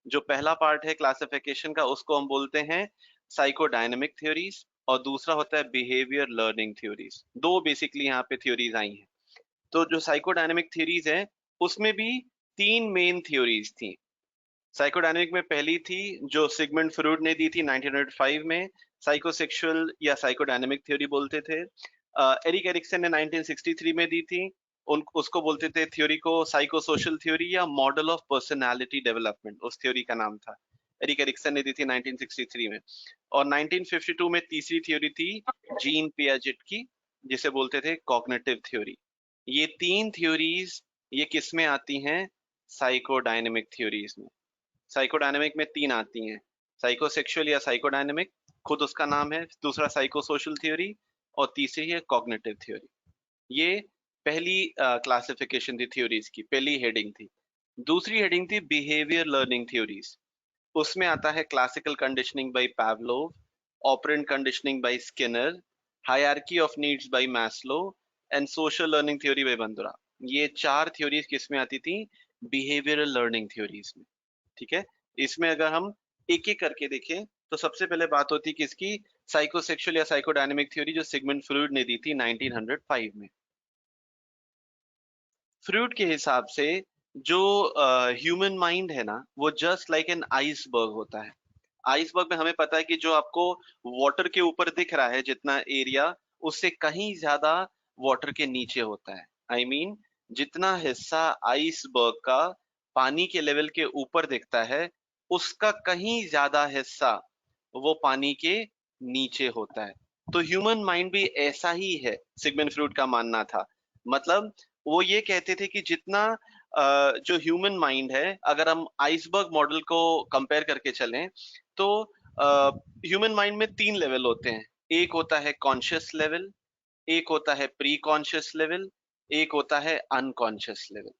जो पहला पार्ट है क्लासिफिकेशन का उसको हम बोलते हैं साइकोडायनेमिक थ्योरीज, और दूसरा होता है बिहेवियर लर्निंग थ्योरीज। दो बेसिकली यहाँ पे थ्योरीज आई हैं। तो जो साइकोडायनेमिक थ्योरीज है उसमें भी तीन मेन थ्योरीज थी। साइकोडायनेमिक में पहली थी जो सिगमंड फ्रॉइड ने दी थी 1905 में, साइकोसेक्सुअल या साइकोडायनेमिक थ्योरी बोलते थे। एरिक एरिक्सन ने 1963 में दी थी, उन उसको बोलते थे थ्योरी को साइको सोशल थ्योरी या मॉडल ऑफ पर्सनालिटी डेवलपमेंट, उस थ्योरी का नाम था। एरिक एरिक्सन ने दी थी 1963 में। और 1952 में तीसरी थ्योरी थी जीन पियाजेट की, जिसे बोलते थे कॉग्निटिव थ्योरी। ये तीन थ्योरीज ये किस में आती हैं? साइकोडायनेमिक थ्योरीज में। साइकोडायनेमिक में तीन आती हैं, साइकोसेक्सुअल या साइकोडायनेमिक, खुद उसका नाम है, दूसरा साइको सोशल थ्योरी, और तीसरी है कॉग्निटिव थ्योरी। ये पहली क्लासिफिकेशन थी थ्योरीज की, पहली हेडिंग थी। दूसरी हेडिंग थी बिहेवियर लर्निंग थ्योरीज। उसमें आता है classical conditioning by Pavlov, operant conditioning by Skinner, hierarchy of needs by Maslow, and social learning theory by Bandura. ये चार थ्योरीज किस में आती थी? बिहेवियरल लर्निंग थ्योरीज में। ठीक है, इसमें अगर हम एक एक करके देखें तो सबसे पहले बात होती है किसकी? साइकोसेक्सुअल या साइकोडायनेमिक थ्योरी जो सिगमंड फ्रॉइड ने दी थी 1905 में। फ्रॉइड के हिसाब से जो ह्यूमन माइंड है ना, वो जस्ट लाइक एन आइसबर्ग होता है। आइसबर्ग में हमें पता है कि जो आपको वाटर के ऊपर दिख रहा है जितना एरिया, उससे कहीं ज्यादा वाटर के नीचे होता है। आई मीन जितना हिस्सा आइसबर्ग का पानी के लेवल के ऊपर दिखता है, उसका कहीं ज्यादा हिस्सा वो पानी के नीचे होता है। तो ह्यूमन माइंड भी ऐसा ही है, सिगमंड फ्रॉइड का मानना था। मतलब वो ये कहते थे कि जितना जो ह्यूमन माइंड है, अगर हम आइसबर्ग मॉडल को कंपेयर करके चलें तो ह्यूमन माइंड में तीन लेवल होते हैं। एक होता है कॉन्शियस लेवल, एक होता है प्री कॉन्शियस लेवल, एक होता है अनकॉन्शियस लेवल।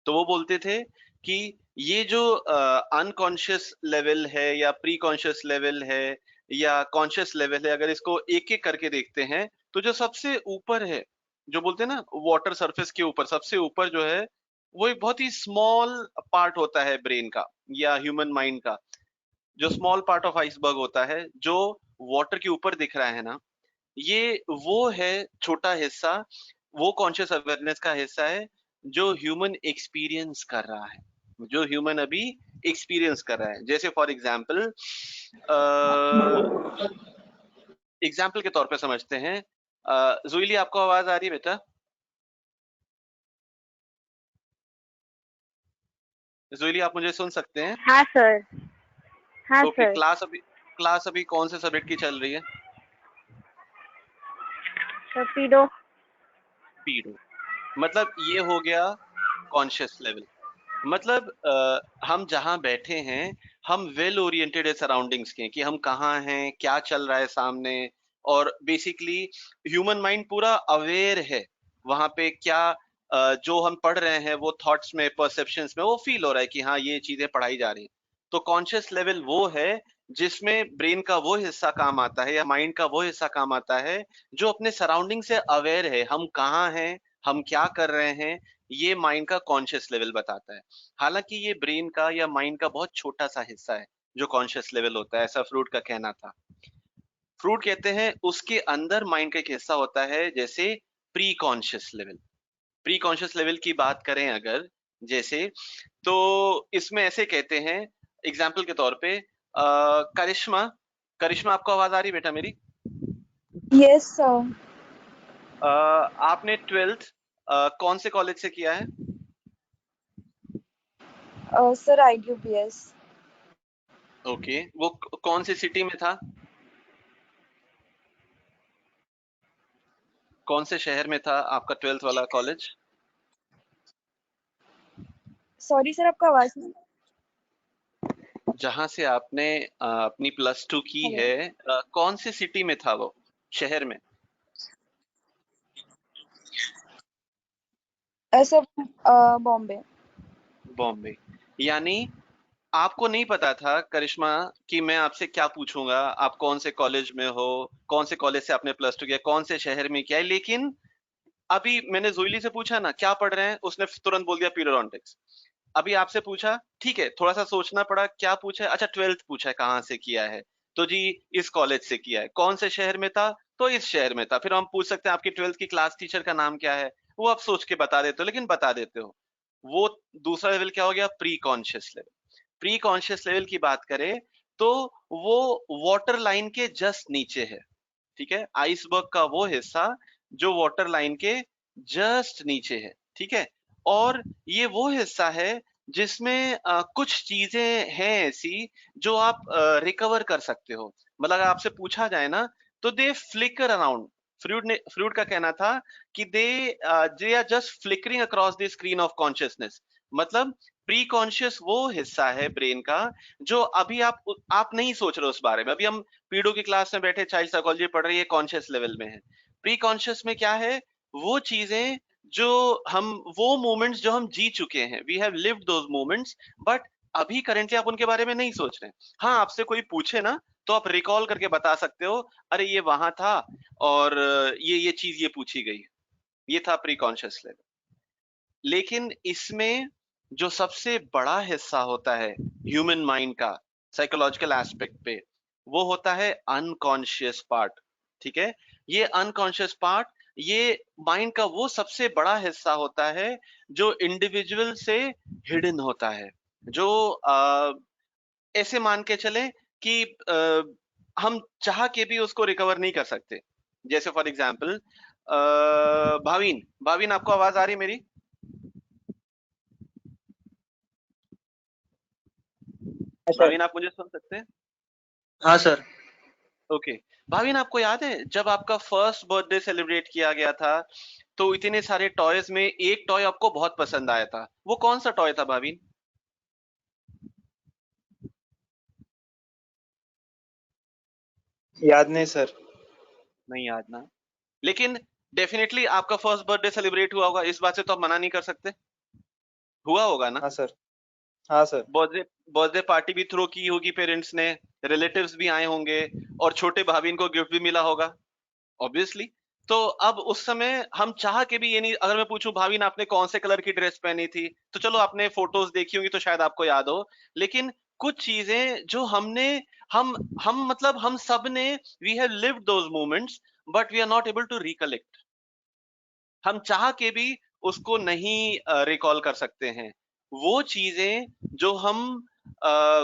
तो वो बोलते थे कि ये जो अनकॉन्शियस लेवल है या प्री कॉन्शियस लेवल है या कॉन्शियस लेवल है, अगर इसको एक एक करके देखते हैं तो जो सबसे ऊपर है, जो बोलते हैं ना वाटर सरफेस के ऊपर सबसे ऊपर जो है, वो एक बहुत ही स्मॉल पार्ट होता है ब्रेन का या ह्यूमन माइंड का। जो स्मॉल पार्ट ऑफ आइसबर्ग होता है, जो वाटर के ऊपर दिख रहा है ना, ये वो है छोटा हिस्सा, वो कॉन्शियस अवेयरनेस का हिस्सा है जो ह्यूमन एक्सपीरियंस कर रहा है, जो ह्यूमन अभी एक्सपीरियंस कर रहा है। जैसे फॉर एग्जाम्पल, एग्जाम्पल के तौर पे समझते हैं, जुइली आपको आवाज आ रही है बेटा? जुइली आप मुझे सुन सकते हैं? हाँ सर। हाँ तो सर। क्लास अभी कौन से सब्जेक्ट की चल रही है? पीडो। पीडो। मतलब ये हो गया कॉन्शियस लेवल। मतलब हम जहाँ बैठे हैं, हम वेल ओरिएंटेड है सराउंडिंग्स के, कि हम कहाँ हैं, क्या चल रहा है सामने। और बेसिकली ह्यूमन माइंड पूरा अवेयर है वहां पे, क्या जो हम पढ़ रहे हैं वो थॉट्स में, परसेप्शंस में वो फील हो रहा है कि हाँ ये चीजें पढ़ाई जा रही हैं। तो कॉन्शियस लेवल वो है जिसमें ब्रेन का वो हिस्सा काम आता है या माइंड का वो हिस्सा काम आता है जो अपने सराउंडिंग से अवेयर है, हम कहाँ हैं, हम क्या कर रहे हैं, ये माइंड का कॉन्शियस लेवल बताता है। हालांकि ये ब्रेन का या माइंड का बहुत छोटा सा हिस्सा है जो कॉन्शियस लेवल होता है, ऐसा फ्रूट का कहना था। फ्रूट कहते हैं उसके अंदर माइंड का एक हिस्सा होता है जैसे pre conscious level. Pre conscious level की बात करें अगर, जैसे, तो इसमें ऐसे कहते हैं एग्जाम्पल के तौर पे, करिश्मा, करिश्मा आपको आवाज आ रही बेटा मेरी? Yes sir. आपने ट्वेल्थ कौन से कॉलेज से किया है? Sir IQPS। ओके, वो कौन सी सिटी में था, कौन से शहर में था आपका ट्वेल्थ वाला कॉलेज? सॉरी सर, आपका आवाज नहीं। जहां से आपने अपनी प्लस टू की हेलो। है, कौन सी सिटी में था वो, शहर में? सर बॉम्बे। बॉम्बे। यानी आपको नहीं पता था करिश्मा कि मैं आपसे क्या पूछूंगा, आप कौन से कॉलेज में हो, कौन से कॉलेज से आपने प्लस टू किया, कौन से शहर में किया है। लेकिन अभी मैंने जोइली से पूछा ना क्या पढ़ रहे हैं, उसने तुरंत बोल दिया पीरियोडोंटिक्स। अभी आपसे पूछा, ठीक है, थोड़ा सा सोचना पड़ा क्या पूछा है। अच्छा, 12th पूछा है, कहाँ से किया है, तो जी इस कॉलेज से किया है। कौन से शहर में था, तो इस शहर में था। फिर हम पूछ सकते हैं आपकी 12th की क्लास टीचर का नाम क्या है, वो आप सोच के बता देते हो, लेकिन बता देते हो। वो दूसरा लेवल क्या हो गया, pre conscious level. Pre conscious level की बात करें तो वो वाटर लाइन के जस्ट नीचे है। ठीक है, आइसबर्ग का वो हिस्सा जो वाटर लाइन के जस्ट नीचे है। ठीक है, और ये वो हिस्सा है जिसमें कुछ चीजें हैं ऐसी जो आप रिकवर कर सकते हो। मतलब अगर आपसे पूछा जाए ना, तो दे फ्लिकर अराउंड। फ्रूड का कहना था कि they are just flickering across the screen of consciousness. मतलब प्री कॉन्शियस वो हिस्सा है ब्रेन का जो अभी आप नहीं सोच रहे उस बारे में। अभी हम पीडो की क्लास में बैठे चाइल्ड साइकोलॉजी पढ़ रही है, कॉन्शियस लेवल में है। प्री कॉन्शियस में क्या है, वो चीजें जो हम, वो मोमेंट्स जो हम जी चुके हैं, we have lived those moments, but अभी करेंटली आप उनके बारे में नहीं सोच रहे। हाँ, आपसे कोई पूछे ना, तो आप रिकॉल करके बता सकते हो, अरे ये वहां था और ये चीज ये पूछी गई। ये था प्री कॉन्शियस लेवल। लेकिन इसमें जो सबसे बड़ा हिस्सा होता है ह्यूमन माइंड का, साइकोलॉजिकल एस्पेक्ट पे, वो होता है अनकॉन्शियस पार्ट। ठीक है, ये अनकॉन्शियस पार्ट, ये माइंड का वो सबसे बड़ा हिस्सा होता है जो इंडिविजुअल से हिडन होता है। जो ऐसे मान के चले कि हम चाह के भी उसको रिकवर नहीं कर सकते। जैसे फॉर एग्जाम्पल, भाविन भाविन आपको आवाज आ रही है मेरी? सर। भाविन आप मुझे सुन सकते हैं? हाँ सर। ओके। भाविन आपको याद है जब आपका फर्स्ट बर्थडे सेलिब्रेट किया गया था, तो इतने सारे टॉयज में एक टॉय आपको बहुत पसंद आया था, वो कौन सा टॉय था भाविन? याद नहीं सर। नहीं याद ना? लेकिन डेफिनेटली आपका फर्स्ट बर्थडे सेलिब्रेट हुआ होगा, इस बात से तो आप मना नहीं कर सकते। हुआ होगा ना? हाँ सर। हाँ सर। बर्थडे बर्थडे पार्टी भी थ्रो की होगी पेरेंट्स ने, रिलेटिव्स भी आए होंगे, और छोटे भाविन को गिफ्ट भी मिला होगा, ऑब्वियसली। तो अब उस समय हम चाह के भी ये नहीं, अगर मैं पूछूं भाविन आपने कौन से कलर की ड्रेस पहनी थी, तो चलो आपने फोटोज देखी होंगी तो शायद आपको याद हो। लेकिन कुछ चीजें जो हमने, हम मतलब हम सब ने, we have lived those moments, but we are not able to recollect. हम चाह के भी उसको नहीं रिकॉल कर सकते हैं। वो चीजें जो हम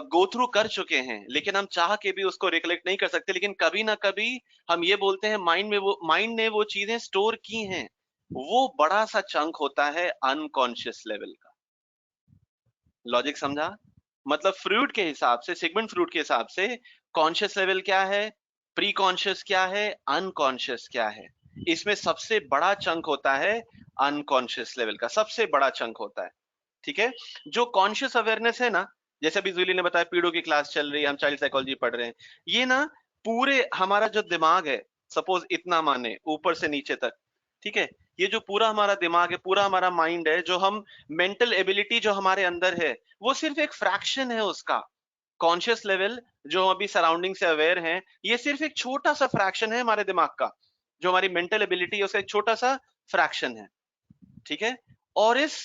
गो थ्रू कर चुके हैं, लेकिन हम चाह के भी उसको रिकलेक्ट नहीं कर सकते। लेकिन कभी ना कभी हम ये बोलते हैं माइंड ने वो चीजें स्टोर की हैं। वो बड़ा सा चंक होता है अनकॉन्शियस लेवल का। लॉजिक समझा? मतलब फ्रूट के हिसाब से, सिगमंड फ्रूट के हिसाब से, कॉन्शियस लेवल क्या है, प्री कॉन्शियस क्या है, अनकॉन्शियस क्या है। इसमें सबसे बड़ा चंक होता है अनकॉन्शियस लेवल का, सबसे बड़ा चंक होता है। ठीक है, जो कॉन्शियस अवेयरनेस है ना, जैसे अभी जूली ने बताया पीडो की क्लास चल रही है, हम चाइल्ड साइकोलॉजी पढ़ रहे हैं, ये ना पूरे हमारा जो दिमाग है, सपोज इतना माने ऊपर से नीचे तक, ठीक है, ये जो पूरा हमारा दिमाग है, पूरा हमारा माइंड है, जो हम मेंटल एबिलिटी जो हमारे अंदर है, वो सिर्फ एक फ्रैक्शन है उसका। कॉन्शियस लेवल जो अभी सराउंडिंग से अवेयर हैं, ये सिर्फ एक छोटा सा फ्रैक्शन है हमारे दिमाग का। जो हमारी मेंटल एबिलिटी है उसका एक छोटा सा फ्रैक्शन है। ठीक है, और इस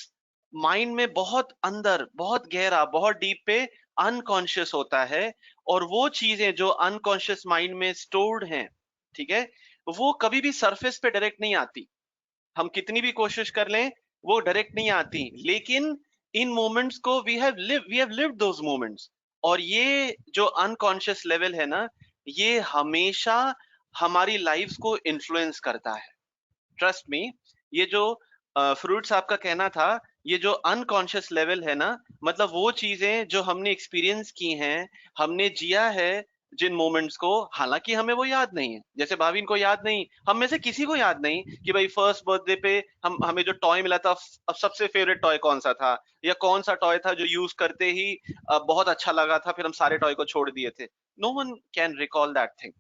माइंड में बहुत अंदर, बहुत गहरा, बहुत डीप पे अनकॉन्शियस होता है। और वो चीजें जो अनकॉन्शियस माइंड में स्टोर्ड हैं, ठीक है, वो कभी भी सरफेस पे डायरेक्ट नहीं आती। हम कितनी भी कोशिश कर लें, वो डायरेक्ट नहीं आती। लेकिन इन मोमेंट्स को we have lived those moments. और ये जो अनकॉन्शियस लेवल है ना, ये हमेशा हमारी लाइफ्स को इन्फ्लुएंस करता है। ट्रस्ट मी, ये जो फ्रूट्स आपका कहना था, ये जो अनकॉन्शियस लेवल है ना, मतलब वो चीजें जो हमने एक्सपीरियंस की हैं, हमने जिया है जिन मोमेंट्स को, हालांकि हमें वो याद नहीं है। जैसे भाविन को याद नहीं, हम में से किसी को याद नहीं कि भाई फर्स्ट बर्थडे पे हमें जो टॉय मिला था, अब सबसे फेवरेट टॉय कौन सा था, या कौन सा टॉय था जो यूज करते ही बहुत अच्छा लगा था, फिर हम सारे टॉय को छोड़ दिए थे। No one can recall that thing.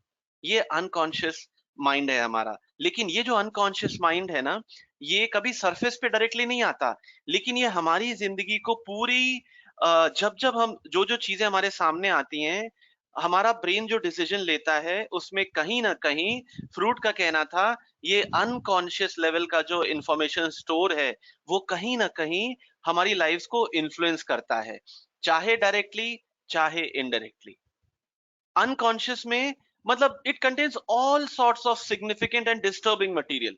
ये अनकॉन्शियस माइंड है हमारा। लेकिन ये जो अनकॉन्शियस माइंड है ना, ये कभी सरफेस पे डायरेक्टली नहीं आता, लेकिन ये हमारी जिंदगी को पूरी, जब जब हम जो जो चीजें हमारे सामने आती हैं, हमारा ब्रेन जो डिसीजन लेता है, उसमें कहीं ना कहीं, फ्रूट का कहना था, ये अनकॉन्शियस लेवल का जो इंफॉर्मेशन स्टोर है, वो कहीं ना कहीं हमारी लाइव्स को इन्फ्लुएंस करता है, चाहे डायरेक्टली चाहे इनडायरेक्टली। अनकॉन्शियस में मतलब it contains all sorts of significant and disturbing material,